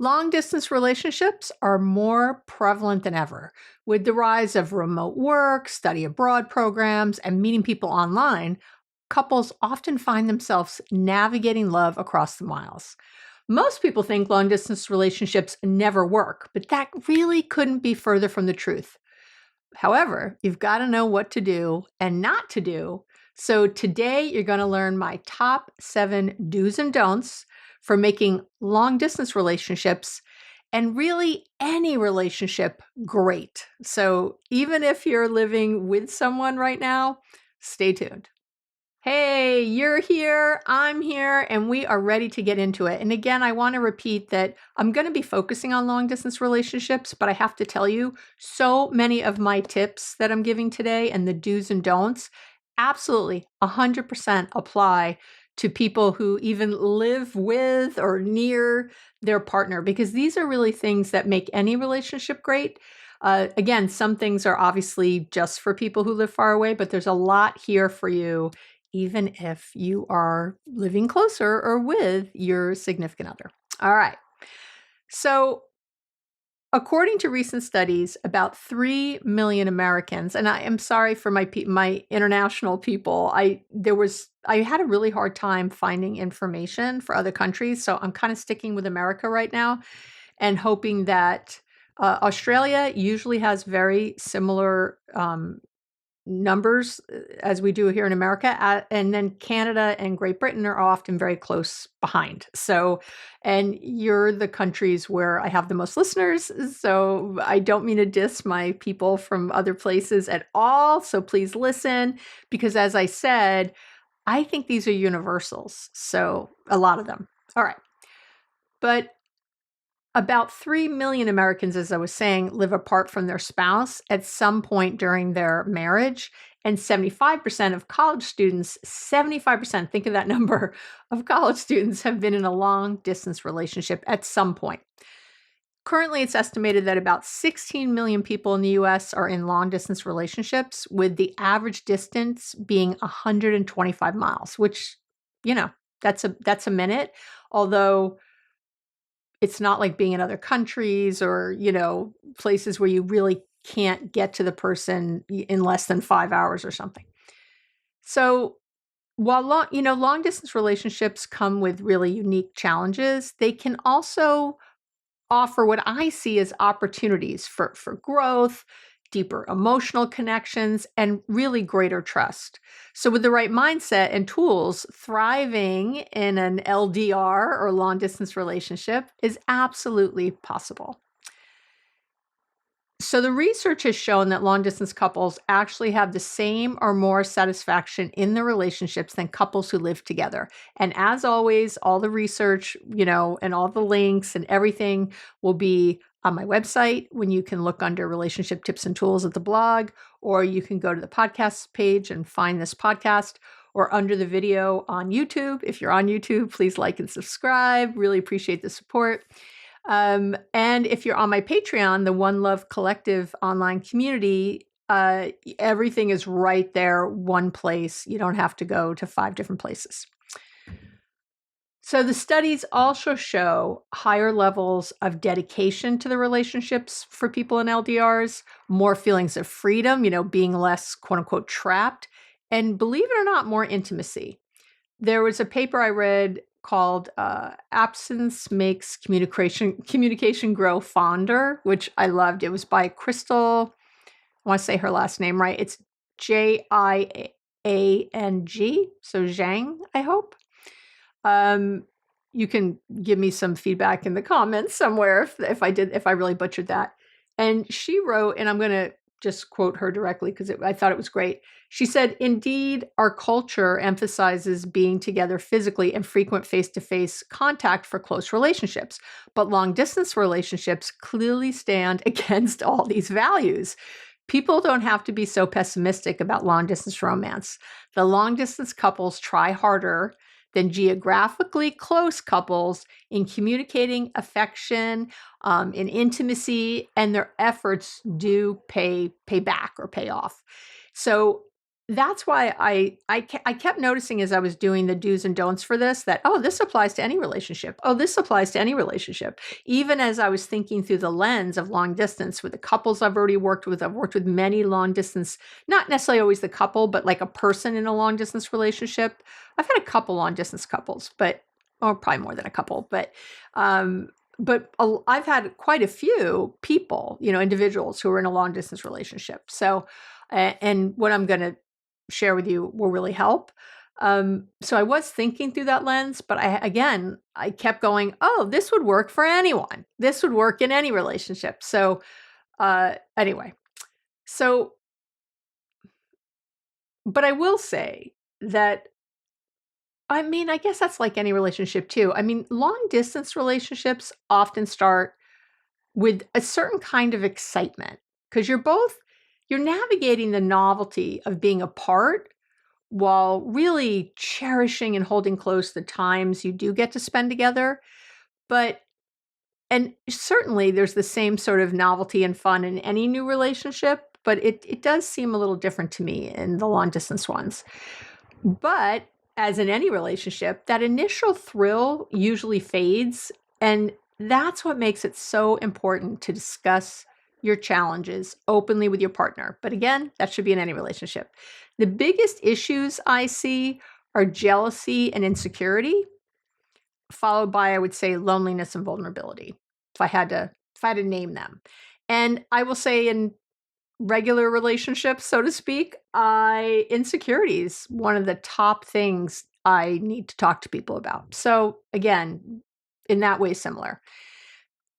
Long distance relationships are more prevalent than ever. With the rise of remote work, study abroad programs, and meeting people online, couples often find themselves navigating love across the miles. Most people think long distance relationships never work, but that really couldn't be further from the truth. However, you've got to know what to do and not to do. So today you're going to learn my top 7 do's and don'ts for making long distance relationships and really any relationship great. So even if you're living with someone right now, stay tuned. Hey, you're here, I'm here, and we are ready to get into it. And again, I want to repeat that I'm going to be focusing on long distance relationships, but I have to tell you, so many of my tips that I'm giving today and the do's and don'ts absolutely 100% apply to people who even live with or near their partner, because these are really things that make any relationship great. Again, some things are obviously just for people who live far away, but there's a lot here for you even if you are living closer or with your significant other. All right. So, according to recent studies, about 3 million Americans, and I am sorry for my international people. I had a really hard time finding information for other countries, so I'm kind of sticking with America right now and hoping that Australia usually has very similar numbers as we do here in America. And then Canada and Great Britain are often very close behind. So, and you're the countries where I have the most listeners. So I don't mean to diss my people from other places at all. So please listen, because as I said, I think these are universals. So a lot of them. All right. But about 3 million Americans, as I was saying, live apart from their spouse at some point during their marriage. And 75% of college students, 75%, think of that number, of college students have been in a long distance relationship at some point. Currently, it's estimated that about 16 million people in the US are in long distance relationships, with the average distance being 125 miles, which, that's a minute. Although it's not like being in other countries or, places where you really can't get to the person in less than 5 hours or something. So while long distance relationships come with really unique challenges, they can also offer what I see as opportunities for growth, deeper emotional connections, and really greater trust. So, with the right mindset and tools, thriving in an LDR or long distance relationship is absolutely possible. So, the research has shown that long distance couples actually have the same or more satisfaction in their relationships than couples who live together. And as always, all the research, and all the links and everything will be on my website when you can look under relationship tips and tools at the blog, or you can go to the podcast page and find this podcast, or under the video on YouTube. If you're on YouTube, please like and subscribe. Really appreciate the support. And if you're on my Patreon, the One Love Collective online community, everything is right there, one place. You don't have to go to 5 different places. So the studies also show higher levels of dedication to the relationships for people in LDRs, more feelings of freedom, being less quote unquote trapped, and believe it or not, more intimacy. There was a paper I read called Absence Makes Communication Grow Fonder, which I loved. It was by Crystal, I want to say her last name right. It's Jiang, so Zhang, I hope. You can give me some feedback in the comments somewhere if I really butchered that. And she wrote, and I'm going to just quote her directly because I thought it was great. She said, "Indeed, our culture emphasizes being together physically and frequent face-to-face contact for close relationships, but long-distance relationships clearly stand against all these values. People don't have to be so pessimistic about long-distance romance. The long-distance couples try harder than geographically close couples in communicating affection, in intimacy, and their efforts do pay back or pay off." So that's why I kept noticing as I was doing the do's and don'ts for this that, oh, this applies to any relationship. Oh, this applies to any relationship. Even as I was thinking through the lens of long distance with the couples I've already worked with, I've worked with many long distance, not necessarily always the couple, but like a person in a long distance relationship. I've had a couple long distance couples, or probably more than a couple, I've had quite a few people, individuals who are in a long distance relationship. So, and what I'm going to share with you will really help. So I was thinking through that lens, but I kept going, oh, this would work for anyone. This would work in any relationship. So anyway, so, but I will say that, I guess that's like any relationship too. Long distance relationships often start with a certain kind of excitement because you're navigating the novelty of being apart while really cherishing and holding close the times you do get to spend together. And certainly there's the same sort of novelty and fun in any new relationship, but it does seem a little different to me in the long distance ones. But as in any relationship, that initial thrill usually fades. And that's what makes it so important to discuss your challenges openly with your partner. But again, that should be in any relationship. The biggest issues I see are jealousy and insecurity, followed by, I would say, loneliness and vulnerability, if I had to name them. And I will say in regular relationships, so to speak, insecurity is one of the top things I need to talk to people about. So again, in that way, similar.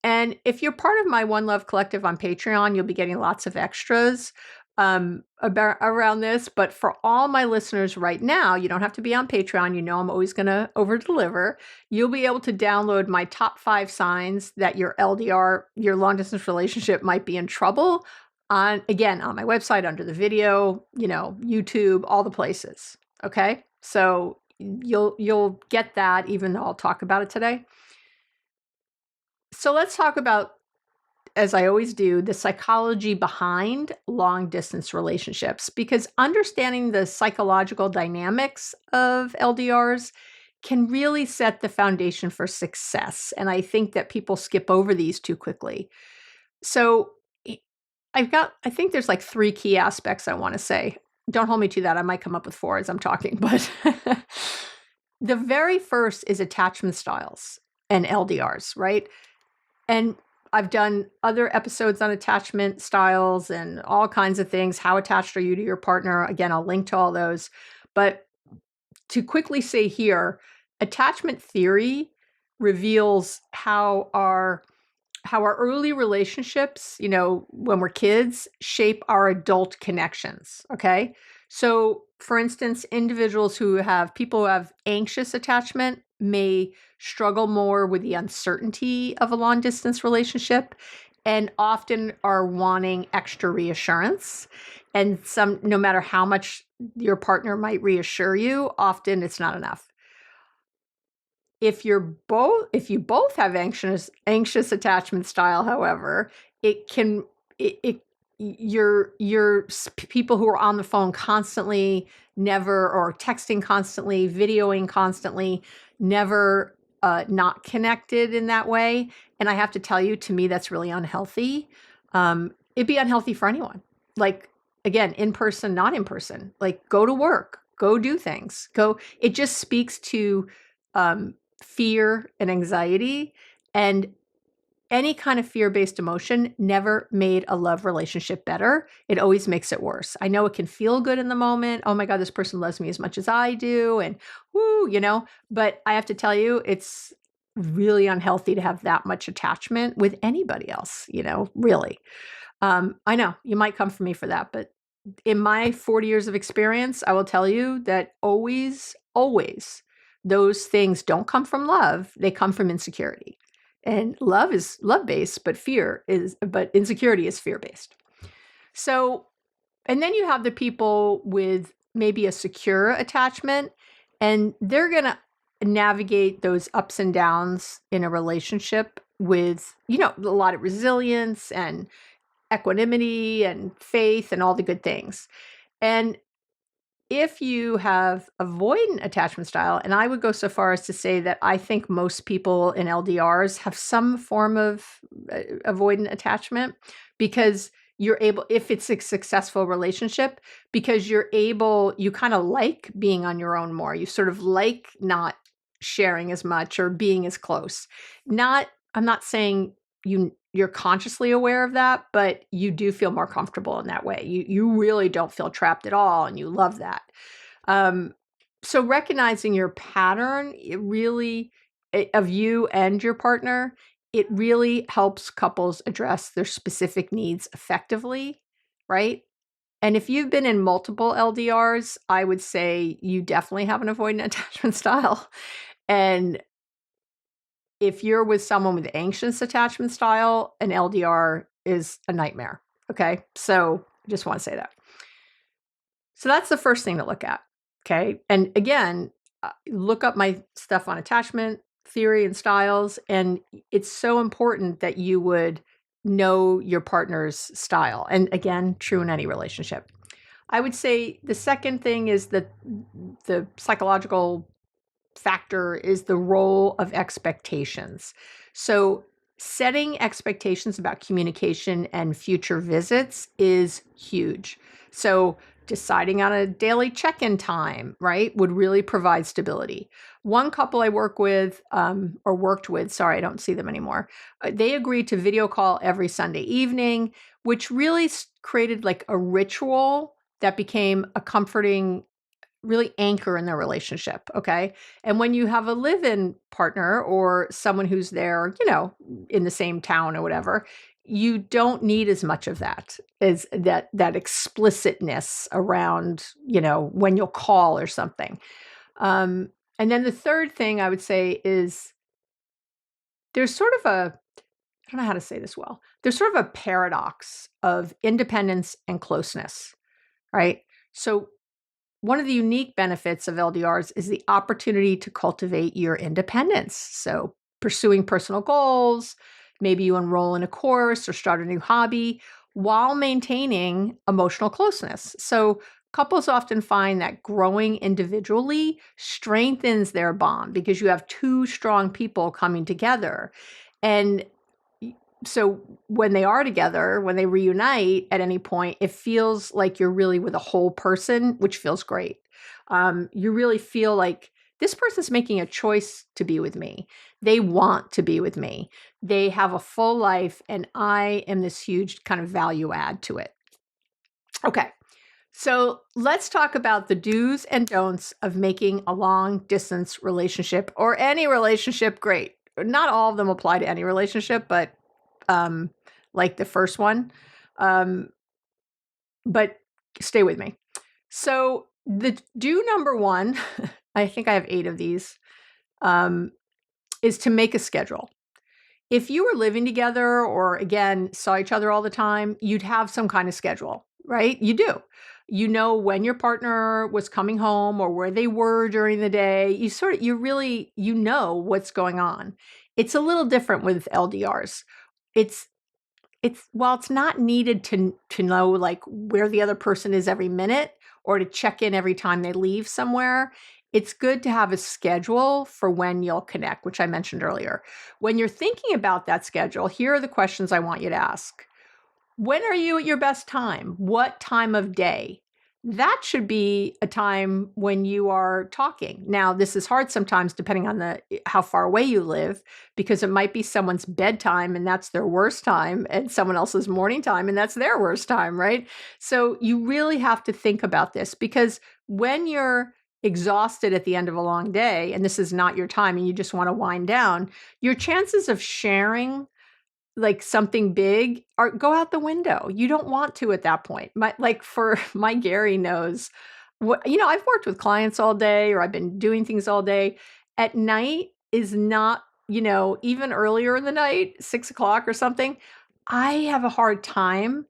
And if you're part of my One Love Collective on Patreon, you'll be getting lots of extras around this. But for all my listeners right now, you don't have to be on Patreon. I'm always going to over deliver. You'll be able to download my top 5 signs that your LDR, your long distance relationship, might be in trouble on my website, under the video, YouTube, all the places. Okay. So you'll get that, even though I'll talk about it today. So let's talk about, as I always do, the psychology behind long distance relationships, because understanding the psychological dynamics of LDRs can really set the foundation for success. And I think that people skip over these too quickly. So I think there's like 3 key aspects I want to say. Don't hold me to that. I might come up with 4 as I'm talking, but the very first is attachment styles and LDRs, right? And I've done other episodes on attachment styles and all kinds of things. How attached are you to your partner? Again, I'll link to all those. But to quickly say here, attachment theory reveals how our early relationships, when we're kids, shape our adult connections. Okay. So for instance, people who have anxious attachment may struggle more with the uncertainty of a long distance relationship and often are wanting extra reassurance. And no matter how much your partner might reassure you, often it's not enough. If you both have anxious attachment style, however, you're people who are on the phone constantly, never, or texting constantly, videoing constantly, never not connected in that way. And I have to tell you, to me, that's really unhealthy. It'd be unhealthy for anyone. Like, again, in person, not in person. Like, go to work, go do things, go. It just speaks to fear and anxiety, and any kind of fear-based emotion never made a love relationship better. It always makes it worse. I know it can feel good in the moment. Oh my God, this person loves me as much as I do. And woo, but I have to tell you, it's really unhealthy to have that much attachment with anybody else, really. I know you might come for me for that, but in my 40 years of experience, I will tell you that always, those things don't come from love. They come from insecurity. And love is love-based, but insecurity is fear-based. So, and then you have the people with maybe a secure attachment, and they're going to navigate those ups and downs in a relationship with, a lot of resilience and equanimity and faith and all the good things. And if you have avoidant attachment style, and I would go so far as to say that I think most people in LDRs have some form of avoidant attachment, because you're able, if it's a successful relationship, because you kind of like being on your own more. You sort of like not sharing as much or being as close. I'm not saying you're consciously aware of that, but you do feel more comfortable in that way. You really don't feel trapped at all, and you love that. So recognizing your pattern, of you and your partner, it really helps couples address their specific needs effectively, right? And if you've been in multiple LDRs, I would say you definitely have an avoidant attachment style. And if you're with someone with anxious attachment style, an LDR is a nightmare. Okay. So I just want to say that. So that's the first thing to look at. Okay. And again, look up my stuff on attachment theory and styles. And it's so important that you would know your partner's style. And again, true in any relationship. I would say the second thing is that the psychological factor is the role of expectations. So, setting expectations about communication and future visits is huge. So, deciding on a daily check in time, right, would really provide stability. One couple I worked with, sorry, I don't see them anymore. They agreed to video call every Sunday evening, which really created like a ritual that became a comforting really anchor in their relationship. Okay. And when you have a live-in partner or someone who's there, in the same town or whatever, you don't need as much of that as that explicitness around, when you'll call or something. And then the third thing I would say is there's sort of I don't know how to say this well. There's sort of a paradox of independence and closeness, right? So one of the unique benefits of LDRs is the opportunity to cultivate your independence. So, pursuing personal goals, maybe you enroll in a course or start a new hobby while maintaining emotional closeness. So, couples often find that growing individually strengthens their bond because you have two strong people coming together. And so when they are together, when they reunite at any point, it feels like you're really with a whole person, which feels great. You really feel like this person's making a choice to be with me. They want to be with me. They have a full life, and I am this huge kind of value add to it. Okay. So let's talk about the do's and don'ts of making a long distance relationship or any relationship great. Not all of them apply to any relationship, but like the first one. But stay with me. So the do number one, I think I have 8 of these, is to make a schedule. If you were living together or again, saw each other all the time, you'd have some kind of schedule, right? You do. You know when your partner was coming home or where they were during the day. You know what's going on. It's a little different with LDRs. It's while it's not needed to know like where the other person is every minute or to check in every time they leave somewhere, it's good to have a schedule for when you'll connect, which I mentioned earlier. When you're thinking about that schedule, here are the questions I want you to ask. When are you at your best time? What time of day? That should be a time when you are talking. Now, this is hard sometimes depending on how far away you live, because it might be someone's bedtime and that's their worst time, and someone else's morning time and that's their worst time, right? So you really have to think about this, because when you're exhausted at the end of a long day and this is not your time and you just want to wind down, your chances of sharing like something big go out the window. You don't want to at that point. My Gary knows I've worked with clients all day or I've been doing things all day. At night is not, even earlier in the night, 6:00 or something, I have a hard time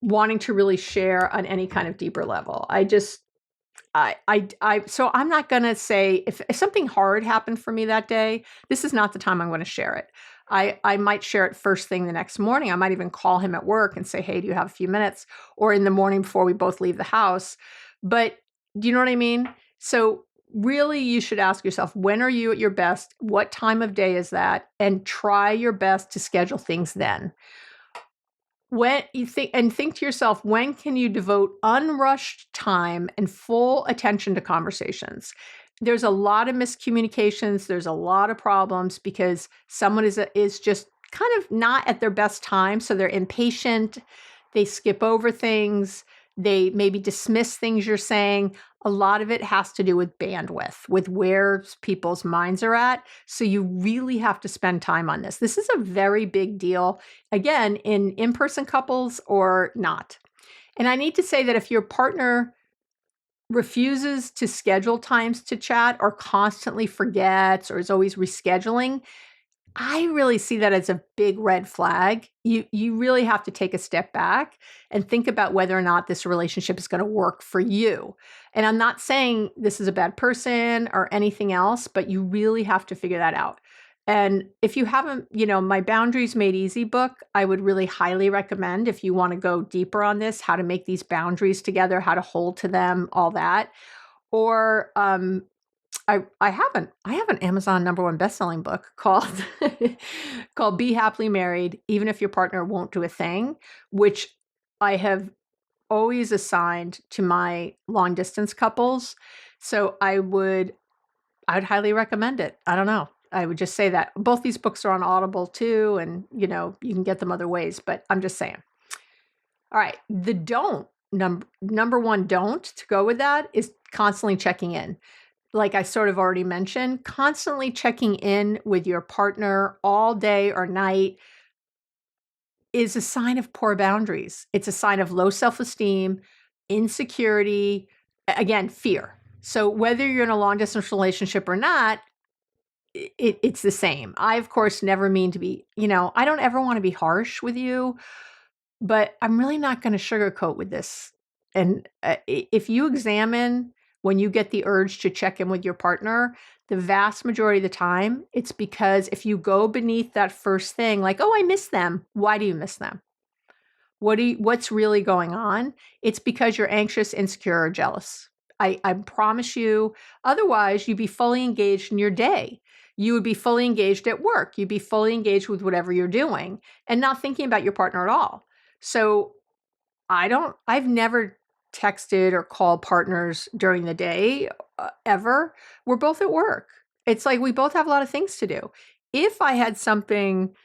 wanting to really share on any kind of deeper level. So I'm not going to say if something hard happened for me that day, this is not the time I'm going to share it. I might share it first thing the next morning. I might even call him at work and say, hey, do you have a few minutes? Or in the morning before we both leave the house. But do you know what I mean? So really you should ask yourself, when are you at your best? What time of day is that? And try your best to schedule things then. When you think to yourself, when can you devote unrushed time and full attention to conversations? There's a lot of miscommunications. There's a lot of problems because someone is just kind of not at their best time. So they're impatient. They skip over things. They maybe dismiss things you're saying. A lot of it has to do with bandwidth, with where people's minds are at. So you really have to spend time on this. This is a very big deal, again, in person couples or not. And I need to say that if your partner refuses to schedule times to chat or constantly forgets or is always rescheduling, I really see that as a big red flag. You really have to take a step back and think about whether or not this relationship is going to work for you. And I'm not saying this is a bad person or anything else, but you really have to figure that out. And if you haven't, my Boundaries Made Easy book, I would really highly recommend if you want to go deeper on this, how to make these boundaries together, how to hold to them, all that. Or I have an Amazon #1 best-selling book called called Be Happily Married, Even If Your Partner Won't Do a Thing, which I have always assigned to my long distance couples. So I'd highly recommend it. I don't know. I would just say that. Both these books are on Audible too, and you can get them other ways, but I'm just saying. All right, the number one don't to go with that is constantly checking in. Like I sort of already mentioned, constantly checking in with your partner all day or night is a sign of poor boundaries. It's a sign of low self-esteem, insecurity, again, fear. So whether you're in a long distance relationship or not, it's the same. I, of course, never mean to be, I don't ever want to be harsh with you, but I'm really not going to sugarcoat with this. And if you examine when you get the urge to check in with your partner, the vast majority of the time, it's because if you go beneath that first thing, like, oh, I miss them. Why do you miss them? What's really going on? It's because you're anxious, insecure, or jealous. I promise you, otherwise you'd be fully engaged in your day. You would be fully engaged at work. You'd be fully engaged with whatever you're doing and not thinking about your partner at all. So I've never texted or called partners during the day ever. We're both at work. It's like we both have a lot of things to do. If I had something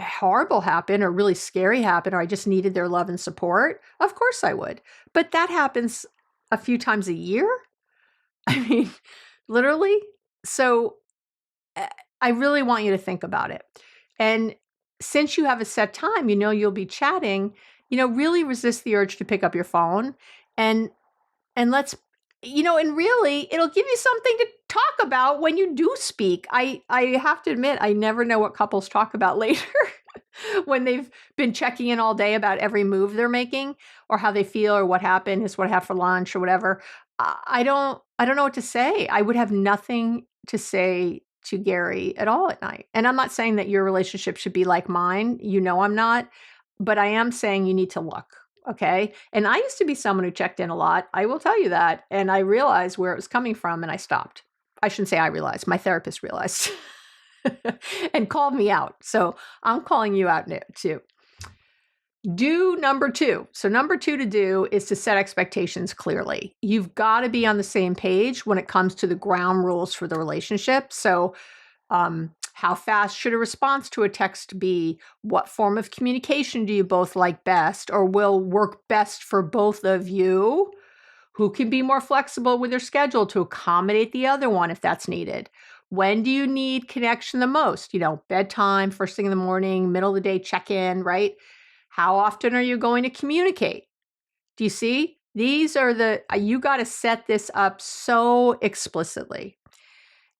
horrible happen or really scary happen, or I just needed their love and support, of course I would. But that happens a few times a year. I mean, literally. So I really want you to think about it. And since you have a set time, you'll be chatting, really resist the urge to pick up your phone and let's, and really it'll give you something to talk about when you do speak. I have to admit, I never know what couples talk about later when they've been checking in all day about every move they're making or how they feel or what happened is what I have for lunch or whatever. I don't know what to say. I would have nothing to say to Gary at all at night. And I'm not saying that your relationship should be like mine. I'm not, but I am saying you need to look. Okay. And I used to be someone who checked in a lot. I will tell you that. And I realized where it was coming from and I stopped. I shouldn't say I realized. My therapist realized and called me out. So I'm calling you out too. Do number two. So number two to do is to set expectations clearly. You've got to be on the same page when it comes to the ground rules for the relationship. So how fast should a response to a text be? What form of communication do you both like best or will work best for both of you? Who can be more flexible with their schedule to accommodate the other one if that's needed? When do you need connection the most? Bedtime, first thing in the morning, middle of the day check-in, right? How often are you going to communicate? Do you see? These are you got to set this up so explicitly.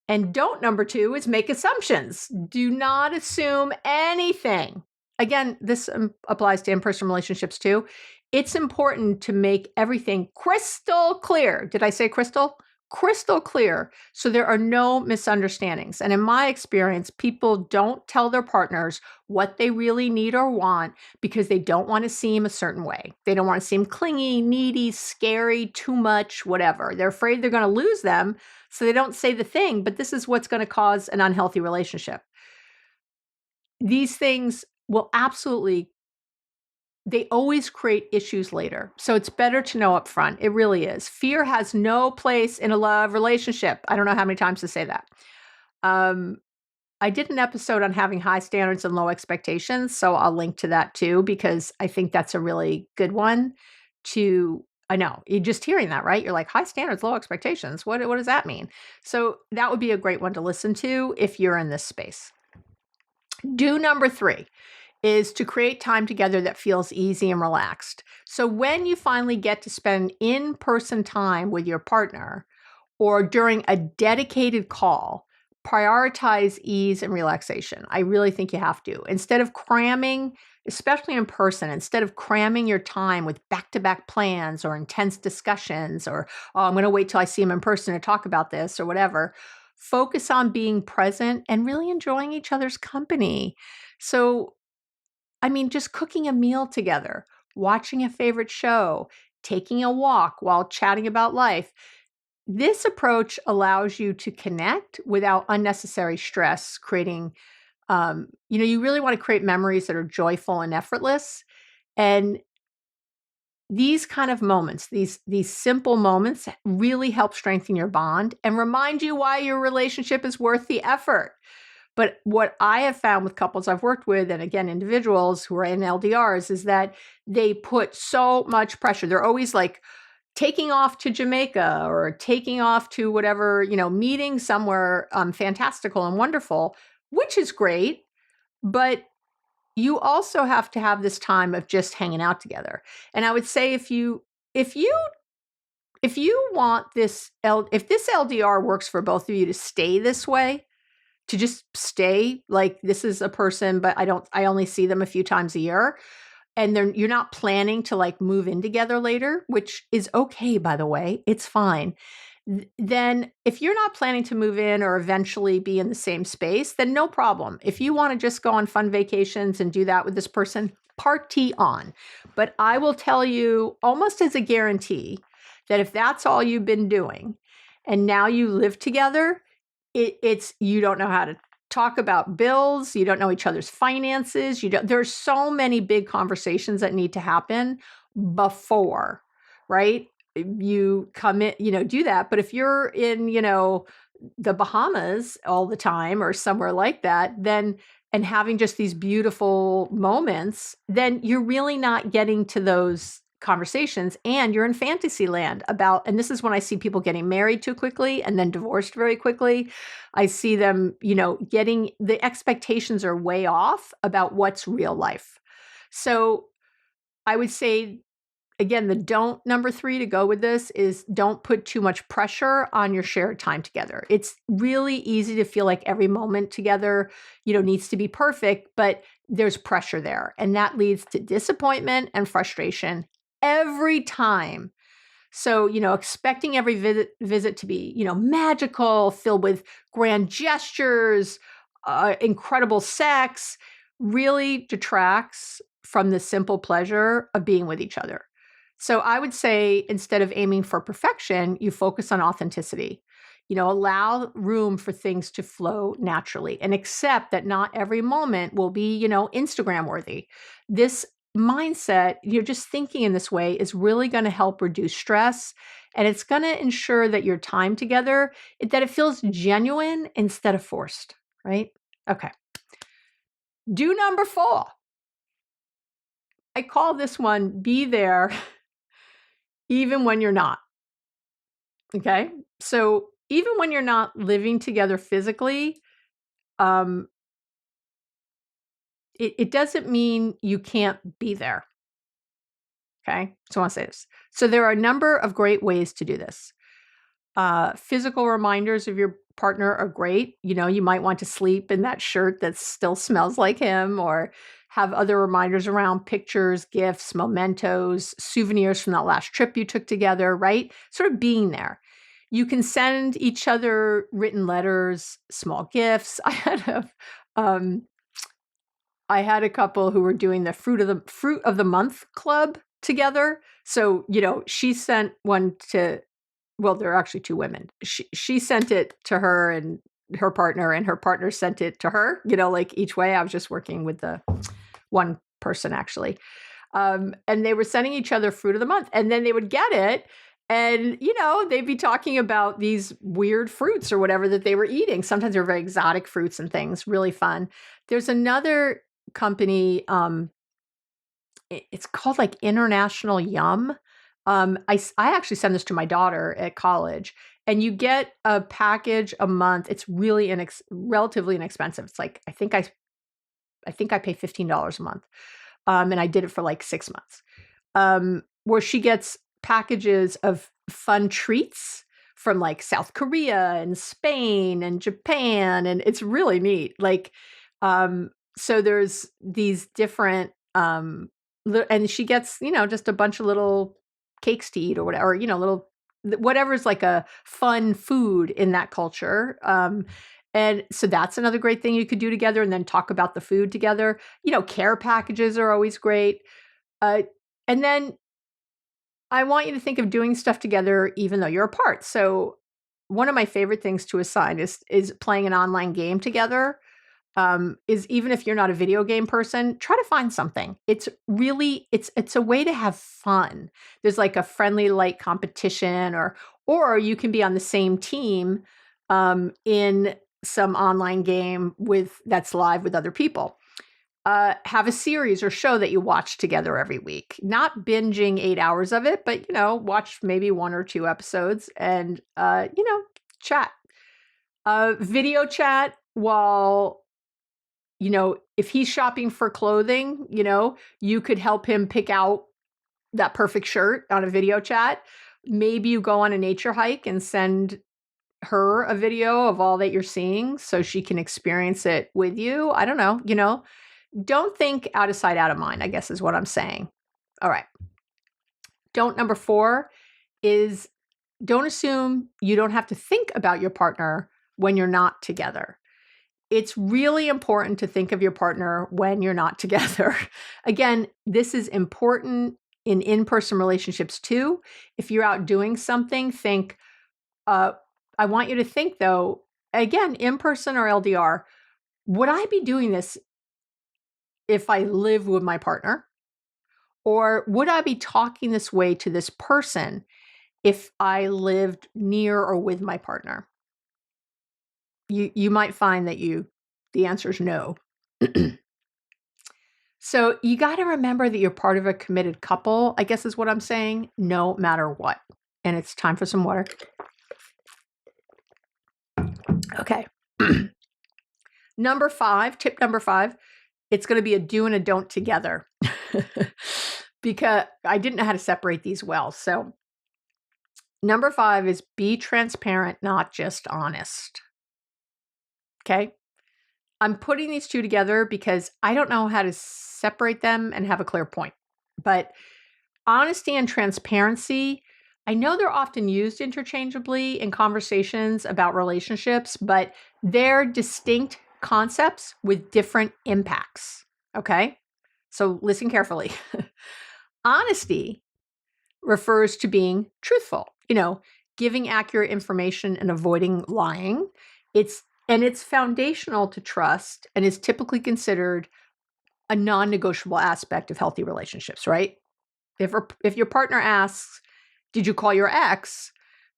And don't number two is make assumptions. Do not assume anything. Again, this applies to in-person relationships too. It's important to make everything crystal clear. Did I say crystal? crystal clear so there are no misunderstandings. And in my experience, people don't tell their partners what they really need or want because they don't want to seem a certain way. They don't want to seem clingy, needy, scary, too much, whatever. They're afraid they're going to lose them, so they don't say the thing, but this is what's going to cause an unhealthy relationship. These things will absolutely, they always create issues later. So it's better to know up front. It really is. Fear has no place in a love relationship. I don't know how many times to say that. I did an episode on having high standards and low expectations, so I'll link to that too, because I think that's a really good one to, I know, you're just hearing that, right? You're like, high standards, low expectations. What does that mean? So that would be a great one to listen to if you're in this space. Do number 3 is to create time together that feels easy and relaxed. So when you finally get to spend in-person time with your partner or during a dedicated call, prioritize ease and relaxation. I really think you have to. Instead of cramming, especially in person, instead of cramming your time with back-to-back plans or intense discussions or, oh, I'm going to wait till I see him in person to talk about this or whatever, focus on being present and really enjoying each other's company. So, I mean, just cooking a meal together, watching a favorite show, taking a walk while chatting about life. This approach allows you to connect without unnecessary stress, creating, you really want to create memories that are joyful and effortless. And these kind of moments, these simple moments really help strengthen your bond and remind you why your relationship is worth the effort. But what I have found with couples I've worked with, and again, individuals who are in LDRs, is that they put so much pressure. They're always like taking off to Jamaica or taking off to whatever, meeting somewhere fantastical and wonderful, which is great. But you also have to have this time of just hanging out together. And I would say if you want this, if this LDR works for both of you to stay this way, to just stay like this is a person, but I only see them a few times a year, and you're not planning to like move in together later, which is okay, by the way, it's fine. Then if you're not planning to move in or eventually be in the same space, then no problem. If you want to just go on fun vacations and do that with this person, party on. But I will tell you almost as a guarantee that if that's all you've been doing and now you live together, it's you don't know how to talk about bills, you don't know each other's finances, there's so many big conversations that need to happen before, right? You come in, do that. But if you're in, the Bahamas all the time or somewhere like that, then, and having just these beautiful moments, then you're really not getting to those conversations, and you're in fantasy land and this is when I see people getting married too quickly and then divorced very quickly. I see them, getting, the expectations are way off about what's real life. So I would say, again, the don't number 3 to go with this is don't put too much pressure on your shared time together. It's really easy to feel like every moment together, needs to be perfect, but there's pressure there. And that leads to disappointment and frustration every time. So, expecting every visit to be, magical, filled with grand gestures, incredible sex, really detracts from the simple pleasure of being with each other. So I would say instead of aiming for perfection, you focus on authenticity. Allow room for things to flow naturally and accept that not every moment will be, Instagram worthy. This mindset, just thinking in this way is really going to help reduce stress, and it's going to ensure that your time together, that it feels genuine instead of forced, right? Okay. Do number 4. I call this one, be there even when you're not. Okay. So even when you're not living together physically, it doesn't mean you can't be there. Okay. So I want to say this. So there are a number of great ways to do this. Physical reminders of your partner are great. You might want to sleep in that shirt that still smells like him, or have other reminders around pictures, gifts, mementos, souvenirs from that last trip you took together, right? Sort of being there. You can send each other written letters, small gifts. I had a couple who were doing the fruit of the month club together. So, she sent one to, well, there are actually two women. She sent it to her and her partner sent it to her, like each way. I was just working with the one person actually. And they were sending each other fruit of the month, and then they would get it. And, they'd be talking about these weird fruits or whatever that they were eating. Sometimes they're very exotic fruits and things, really fun. There's another company, it's called like International Yum. I actually send this to my daughter at college, and you get a package a month. It's really relatively inexpensive. It's like, I think I pay $15 a month. And I did it for like 6 months, where she gets packages of fun treats from like South Korea and Spain and Japan. And it's really neat. Like, so there's these different, and she gets, just a bunch of little cakes to eat or whatever, little, whatever's like a fun food in that culture. And so that's another great thing you could do together, and then talk about the food together. Care packages are always great. And then I want you to think of doing stuff together even though you're apart. So one of my favorite things to assign is playing an online game together. Is even if you're not a video game person, try to find something. It's really, it's a way to have fun. There's like a friendly light competition, or you can be on the same team in some online game that's live with other people. Have a series or show that you watch together every week. Not binging 8 hours of it, but watch maybe 1 or 2 episodes and chat. Video chat while if he's shopping for clothing, you could help him pick out that perfect shirt on a video chat. Maybe you go on a nature hike and send her a video of all that you're seeing so she can experience it with you. I don't know, don't think out of sight, out of mind, I guess is what I'm saying. All right. Number 4 is don't assume you don't have to think about your partner when you're not together. It's really important to think of your partner when you're not together. Again, this is important in in-person relationships too. If you're out doing something, think, I want you to think though, again, in-person or LDR, would I be doing this if I live with my partner? Or would I be talking this way to this person if I lived near or with my partner? You might find that the answer is no. So you got to remember that you're part of a committed couple, I guess is what I'm saying, no matter what. And it's time for some water. Okay. Tip number 5, it's going to be a do and a don't together. Because I didn't know how to separate these well. So number 5 is be transparent, not just honest. Okay. I'm putting these two together because I don't know how to separate them and have a clear point. But honesty and transparency, I know they're often used interchangeably in conversations about relationships, but they're distinct concepts with different impacts. Okay. So listen carefully. Honesty refers to being truthful, giving accurate information and avoiding lying. It's foundational to trust and is typically considered a non-negotiable aspect of healthy relationships, right? If your partner asks, did you call your ex?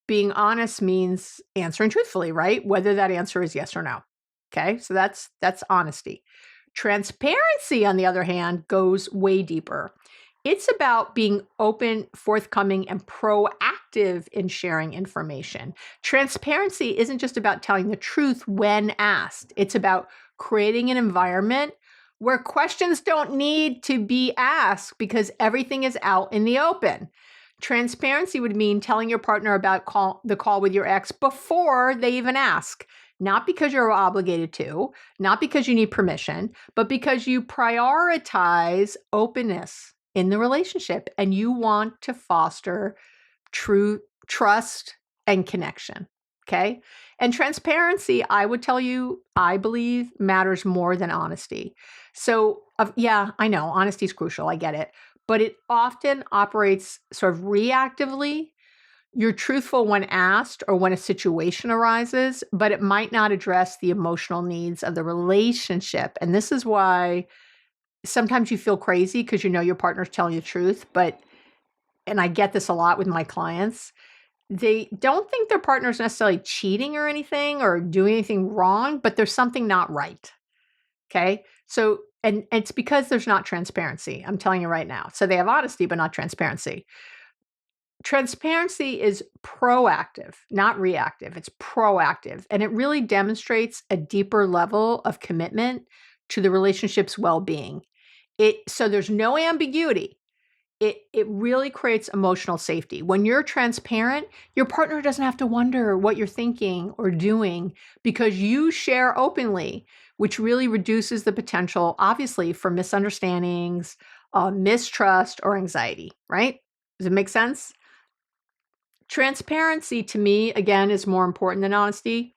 Being honest means answering truthfully, right? Whether that answer is yes or no. Okay, so that's honesty. Transparency, on the other hand, goes way deeper. It's about being open, forthcoming, and proactive in sharing information. Transparency isn't just about telling the truth when asked. It's about creating an environment where questions don't need to be asked because everything is out in the open. Transparency would mean telling your partner about the call with your ex before they even ask. Not because you're obligated to, not because you need permission, but because you prioritize openness in the relationship and you want to foster true trust and connection. Okay. And transparency, I would tell you, I believe matters more than honesty. So, yeah, I know honesty is crucial. I get it. But it often operates sort of reactively. You're truthful when asked or when a situation arises, but it might not address the emotional needs of the relationship. And this is why sometimes you feel crazy because you know your partner's telling you the truth. And I get this a lot with my clients, they don't think their partner's necessarily cheating or anything or doing anything wrong, but there's something not right. Okay. So, and it's because there's not transparency. I'm telling you right now. So they have honesty, but not transparency. Transparency is proactive, not reactive. It's proactive. And it really demonstrates a deeper level of commitment to the relationship's well-being. So there's no ambiguity. It really creates emotional safety. When you're transparent, your partner doesn't have to wonder what you're thinking or doing because you share openly, which really reduces the potential, obviously, for misunderstandings, mistrust, or anxiety, right? Does it make sense? Transparency to me, again, is more important than honesty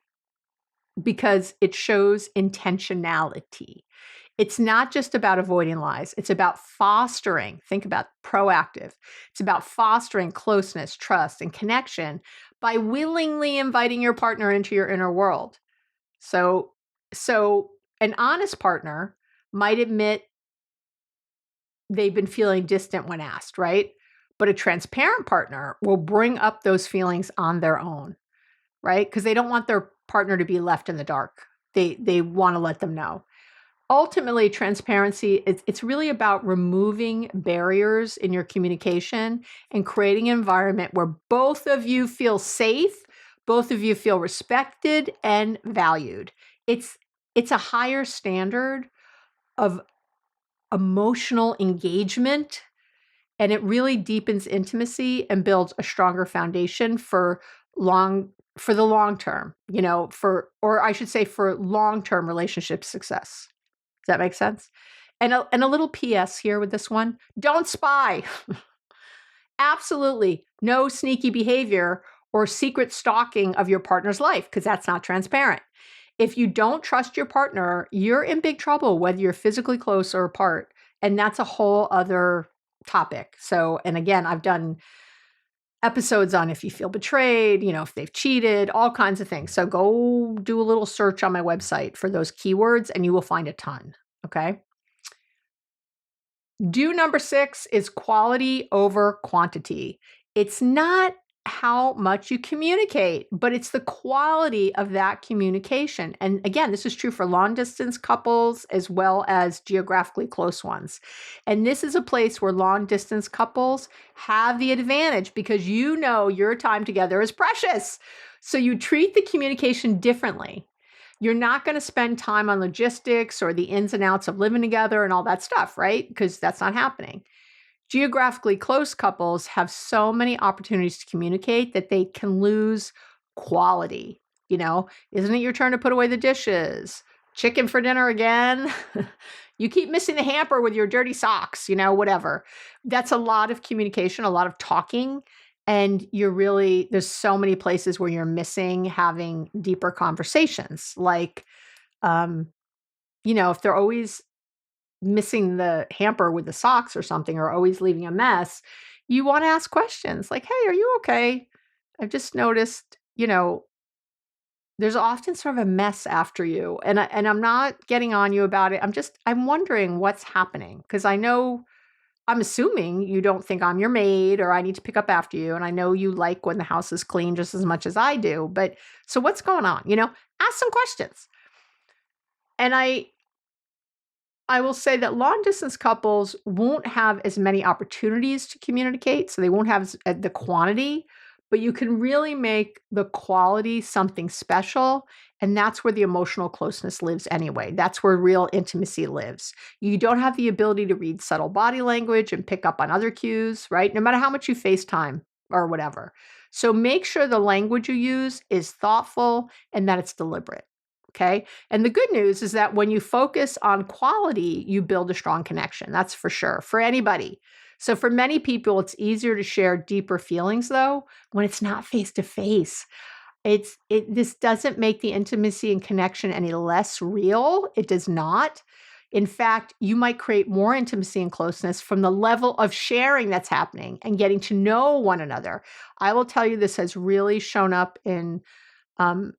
because it shows intentionality. It's not just about avoiding lies. It's about fostering, think about proactive. It's about fostering closeness, trust, and connection by willingly inviting your partner into your inner world. So an honest partner might admit they've been feeling distant when asked, right? But a transparent partner will bring up those feelings on their own, right? Because they don't want their partner to be left in the dark. They want to let them know. Ultimately, transparency, it's really about removing barriers in your communication and creating an environment where both of you feel safe, both of you feel respected and valued. It's a higher standard of emotional engagement, and it really deepens intimacy and builds a stronger foundation for the long term, or I should say for long-term relationship success. Does that make sense? And a little PS here with this one. Don't spy. Absolutely no sneaky behavior or secret stalking of your partner's life because that's not transparent. If you don't trust your partner, you're in big trouble, whether you're physically close or apart. And that's a whole other topic. So, and again, I've done episodes on if you feel betrayed, if they've cheated, all kinds of things. So go do a little search on my website for those keywords and you will find a ton. Okay. Do number 6 is quality over quantity. It's not how much you communicate, but it's the quality of that communication. And again, this is true for long distance couples as well as geographically close ones. And this is a place where long distance couples have the advantage because your time together is precious. So you treat the communication differently. You're not going to spend time on logistics or the ins and outs of living together and all that stuff, right? Because that's not happening. Geographically close couples have so many opportunities to communicate that they can lose quality. Isn't it your turn to put away the dishes? Chicken for dinner again? You keep missing the hamper with your dirty socks, whatever. That's a lot of communication, a lot of talking. And there's so many places where you're missing having deeper conversations. Like, if they're always missing the hamper with the socks or something, or always leaving a mess, you want to ask questions like, hey, are you okay? I've just noticed, there's often sort of a mess after you. And I'm not getting on you about it. I'm wondering what's happening because I'm assuming you don't think I'm your maid or I need to pick up after you. And I know you like when the house is clean just as much as I do. But so what's going on? Ask some questions. And I will say that long distance couples won't have as many opportunities to communicate. So they won't have the quantity, but you can really make the quality something special. And that's where the emotional closeness lives anyway. That's where real intimacy lives. You don't have the ability to read subtle body language and pick up on other cues, right? No matter how much you FaceTime or whatever. So make sure the language you use is thoughtful and that it's deliberate. Okay. And the good news is that when you focus on quality, you build a strong connection. That's for sure for anybody. So for many people, it's easier to share deeper feelings though when it's not face to face. This doesn't make the intimacy and connection any less real. It does not. In fact, you might create more intimacy and closeness from the level of sharing that's happening and getting to know one another. I will tell you, this has really shown up in um,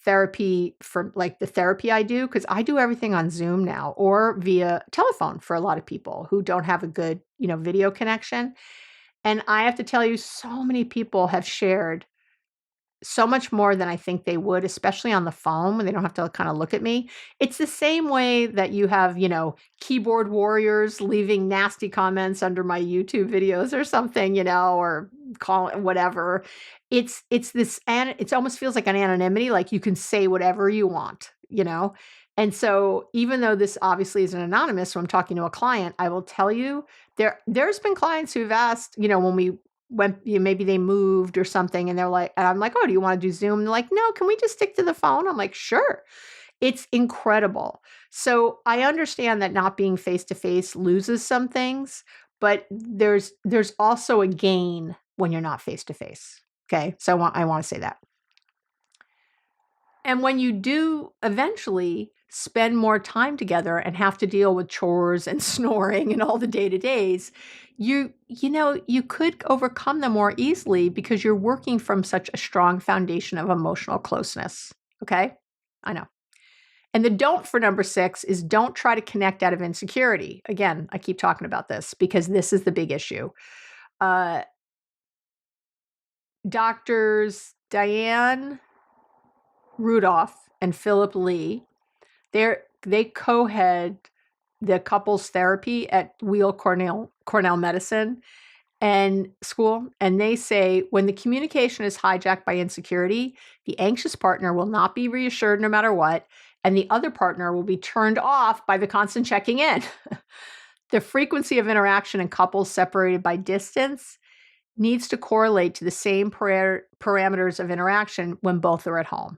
therapy, for like the therapy I do, because I do everything on Zoom now or via telephone for a lot of people who don't have a good, video connection. And I have to tell you, so many people have shared so much more than I think they would, especially on the phone when they don't have to kind of look at me. It's the same way that you have, keyboard warriors leaving nasty comments under my YouTube videos or something, or call it whatever. It's this, and it almost feels like an anonymity, like you can say whatever you want. And so even though this obviously isn't anonymous, when I'm talking to a client, I will tell you there's been clients who've asked, when we when maybe they moved or something, and I'm like, oh, do you want to do Zoom? And they're like, no, can we just stick to the phone? I'm like, sure. It's incredible. So I understand that not being face to face loses some things, but there's also a gain when you're not face to face. Okay. So I want to say that. And when you do eventually spend more time together and have to deal with chores and snoring and all the day-to-days, you could overcome them more easily because you're working from such a strong foundation of emotional closeness. Okay? I know. And the don't for number 6 is don't try to connect out of insecurity. Again, I keep talking about this because this is the big issue. Doctors Diane Rudolph and Philip Lee, they co-head the couples therapy at Weill Cornell Medicine and School, and they say when the communication is hijacked by insecurity, the anxious partner will not be reassured no matter what, and the other partner will be turned off by the constant checking in. The frequency of interaction in couples separated by distance needs to correlate to the same parameters of interaction when both are at home.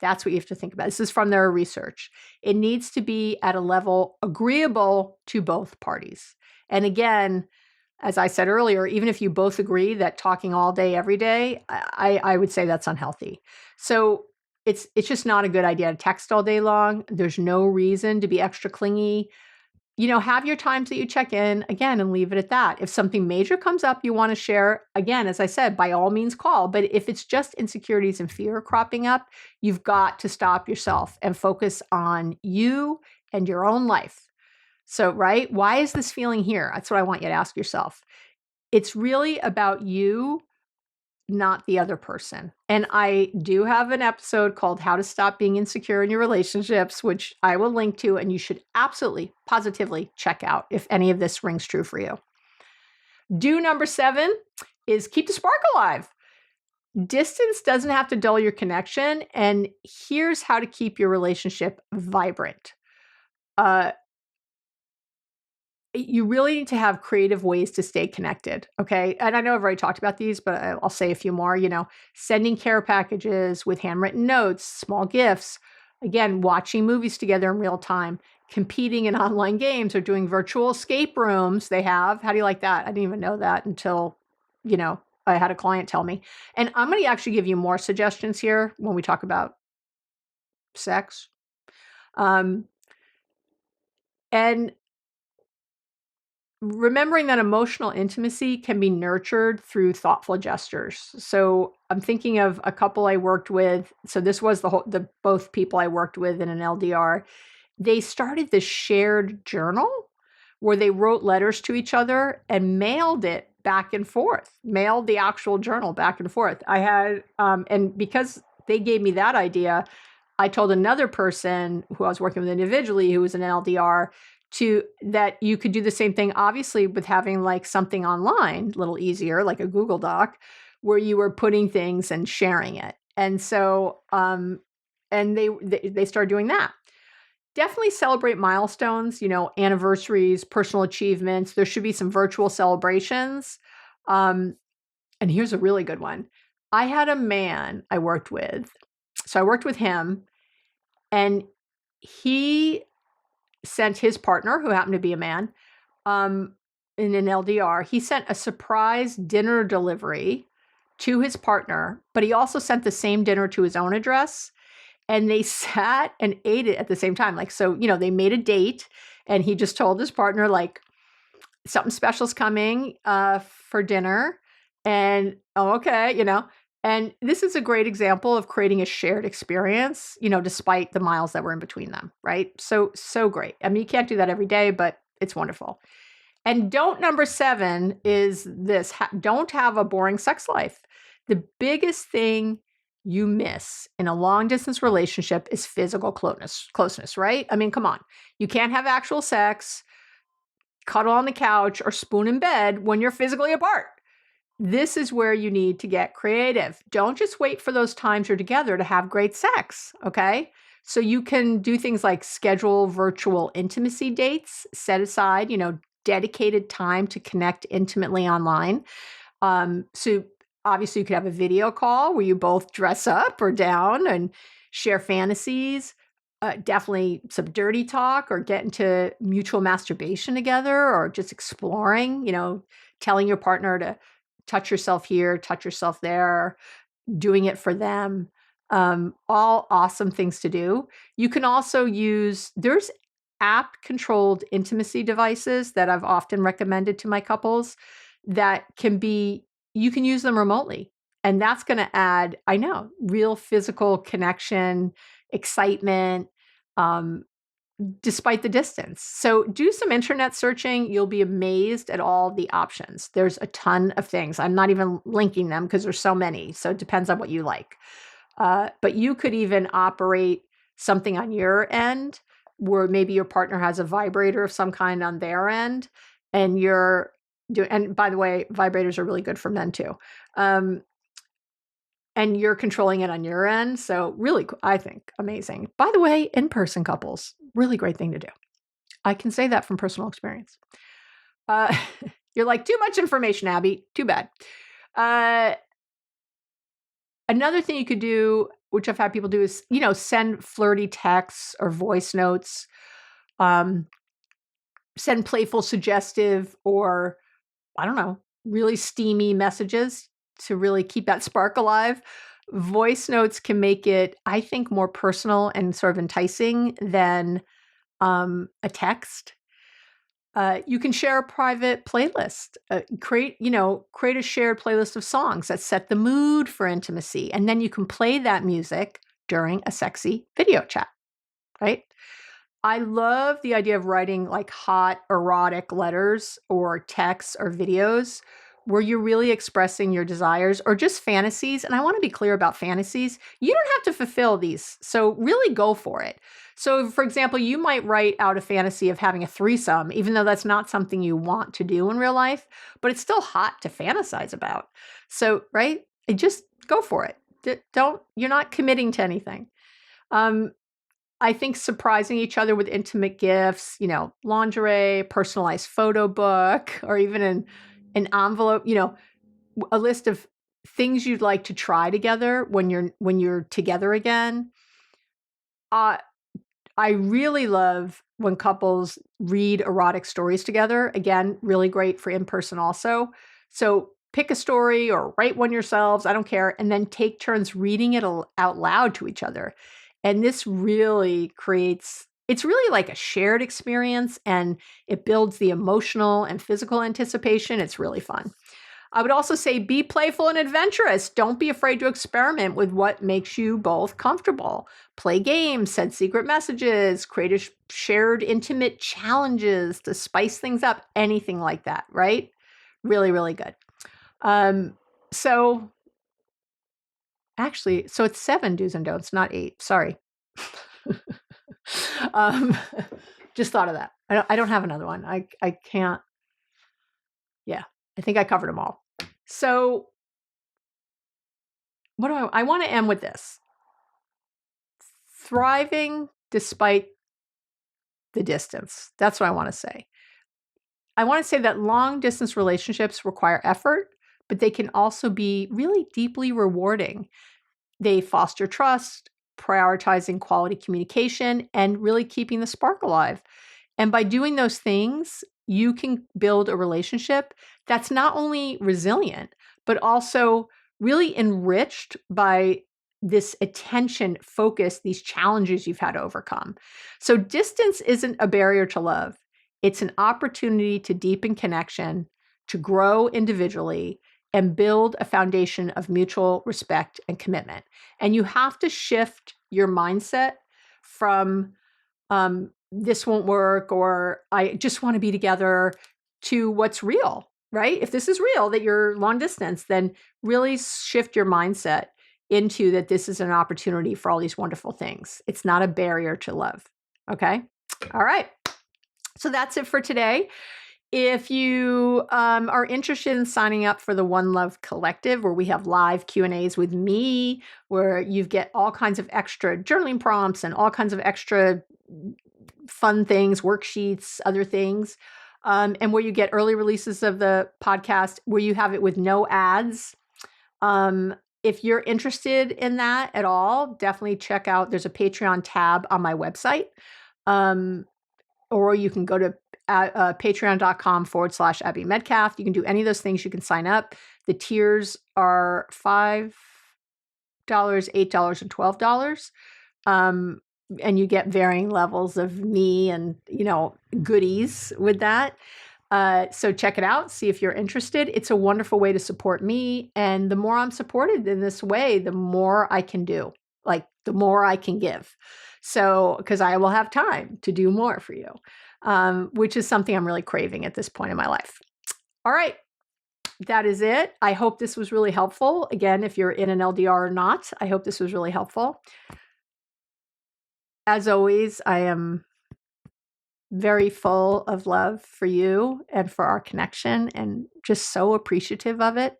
That's what you have to think about. This is from their research. It needs to be at a level agreeable to both parties. And again, as I said earlier, even if you both agree that talking all day, every day, I would say that's unhealthy. So it's just not a good idea to text all day long. There's no reason to be extra clingy. Have your times that you check in again and leave it at that. If something major comes up you want to share, again, as I said, by all means call. But if it's just insecurities and fear cropping up, you've got to stop yourself and focus on you and your own life. So, right? Why is this feeling here? That's what I want you to ask yourself. It's really about you, not the other person. And I do have an episode called How to Stop Being Insecure in Your Relationships, which I will link to, and you should absolutely, positively check out if any of this rings true for you. Do number 7 is keep the spark alive. Distance doesn't have to dull your connection, and here's how to keep your relationship vibrant. You really need to have creative ways to stay connected, okay? And I know I've already talked about these, but I'll say a few more, sending care packages with handwritten notes, small gifts, again, watching movies together in real time, competing in online games or doing virtual escape rooms they have. How do you like that? I didn't even know that until, I had a client tell me. And I'm going to actually give you more suggestions here when we talk about sex. And remembering that emotional intimacy can be nurtured through thoughtful gestures. So I'm thinking of a couple I worked with. So this was both people I worked with in an LDR. They started this shared journal where they wrote letters to each other and mailed it back and forth, mailed the actual journal back and forth. I had, and because they gave me that idea, I told another person who I was working with individually, who was an LDR, that you could do the same thing, obviously, with having like something online, a little easier, like a Google Doc, where you were putting things and sharing it. And so, and they started doing that. Definitely celebrate milestones, anniversaries, personal achievements. There should be some virtual celebrations. And here's a really good one. I had a man I worked with. So I worked with him, and he sent his partner, who happened to be a man, in an LDR. He sent a surprise dinner delivery to his partner, but he also sent the same dinner to his own address. And they sat and ate it at the same time. Like, so, they made a date, and he just told his partner, like, something special's coming for dinner. And, oh, okay, And this is a great example of creating a shared experience, despite the miles that were in between them, right? So great. I mean, you can't do that every day, but it's wonderful. And number 7 is this: don't have a boring sex life. The biggest thing you miss in a long distance relationship is physical closeness, right? I mean, come on. You can't have actual sex, cuddle on the couch, or spoon in bed when you're physically apart. This is where you need to get creative. Don't just wait for those times you're together to have great sex, okay? So you can do things like schedule virtual intimacy dates, set aside, dedicated time to connect intimately online. So obviously you could have a video call where you both dress up or down and share fantasies. Definitely some dirty talk, or get into mutual masturbation together, or just exploring, telling your partner to touch yourself here, touch yourself there, doing it for them. All awesome things to do. You can also there's app-controlled intimacy devices that I've often recommended to my couples that you can use them remotely. And that's going to add, I know, real physical connection, excitement, despite the distance. So do some internet searching. You'll be amazed at all the options. There's a ton of things. I'm not even linking them because there's so many. So it depends on what you like. But you could even operate something on your end where maybe your partner has a vibrator of some kind on their end, and and by the way, vibrators are really good for men too. And you're controlling it on your end. So really, I think, amazing. By the way, in-person couples, really great thing to do. I can say that from personal experience. You're like, too much information, Abby. Too bad. Another thing you could do, which I've had people do, is, send flirty texts or voice notes, send playful, suggestive, or, I don't know, really steamy messages to really keep that spark alive. Voice notes can make it, I think, more personal and sort of enticing than a text. You can share a private playlist. Create a shared playlist of songs that set the mood for intimacy, and then you can play that music during a sexy video chat, right? I love the idea of writing like hot erotic letters or texts or videos where you're really expressing your desires or just fantasies. And I want to be clear about fantasies. You don't have to fulfill these. So really go for it. So for example, you might write out a fantasy of having a threesome, even though that's not something you want to do in real life, but it's still hot to fantasize about. So, right? Just go for it. You're not committing to anything. I think surprising each other with intimate gifts, lingerie, personalized photo book, or even an envelope, a list of things you'd like to try together when you're together again. I really love when couples read erotic stories together. Again, really great for in person also. So pick a story or write one yourselves, I don't care, and then take turns reading it out loud to each other. And this really it's really like a shared experience, and it builds the emotional and physical anticipation. It's really fun. I would also say be playful and adventurous. Don't be afraid to experiment with what makes you both comfortable. Play games, send secret messages, create a shared intimate challenges to spice things up, anything like that, right? Really, really good. So it's 7 do's and don'ts, not 8. Sorry. Just thought of that. I don't have another one. I can't. Yeah, I think I covered them all. So I want to end with this. Thriving despite the distance. That's what I want to say. I want to say that long distance relationships require effort, but they can also be really deeply rewarding. They foster trust, prioritizing quality communication, and really keeping the spark alive. And by doing those things, you can build a relationship that's not only resilient, but also really enriched by this attention, focus, these challenges you've had to overcome. So distance isn't a barrier to love. It's an opportunity to deepen connection, to grow individually, and build a foundation of mutual respect and commitment. And you have to shift your mindset from this won't work, or I just want to be together, to what's real, right? If this is real, that you're long distance, then really shift your mindset into that this is an opportunity for all these wonderful things. It's not a barrier to love. Okay. All right. So that's it for today. If you are interested in signing up for the One Love Collective, where we have live Q&As with me, where you get all kinds of extra journaling prompts and all kinds of extra fun things, worksheets, other things, and where you get early releases of the podcast, where you have it with no ads. If you're interested in that at all, definitely check out, there's a Patreon tab on my website, or you can go to patreon.com/Abby Medcalf. You can do any of those things. You can sign up. The tiers are $5, $8, and $12. And you get varying levels of me and, goodies with that. So check it out. See if you're interested. It's a wonderful way to support me. And the more I'm supported in this way, the more I can do, like the more I can give. So, because I will have time to do more for you, which is something I'm really craving at this point in my life. All right. That is it. I hope this was really helpful. Again, if you're in an LDR or not, I hope this was really helpful. As always, I am very full of love for you and for our connection, and just so appreciative of it.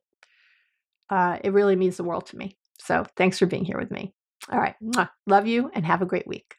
It really means the world to me. So thanks for being here with me. All right. Love you and have a great week.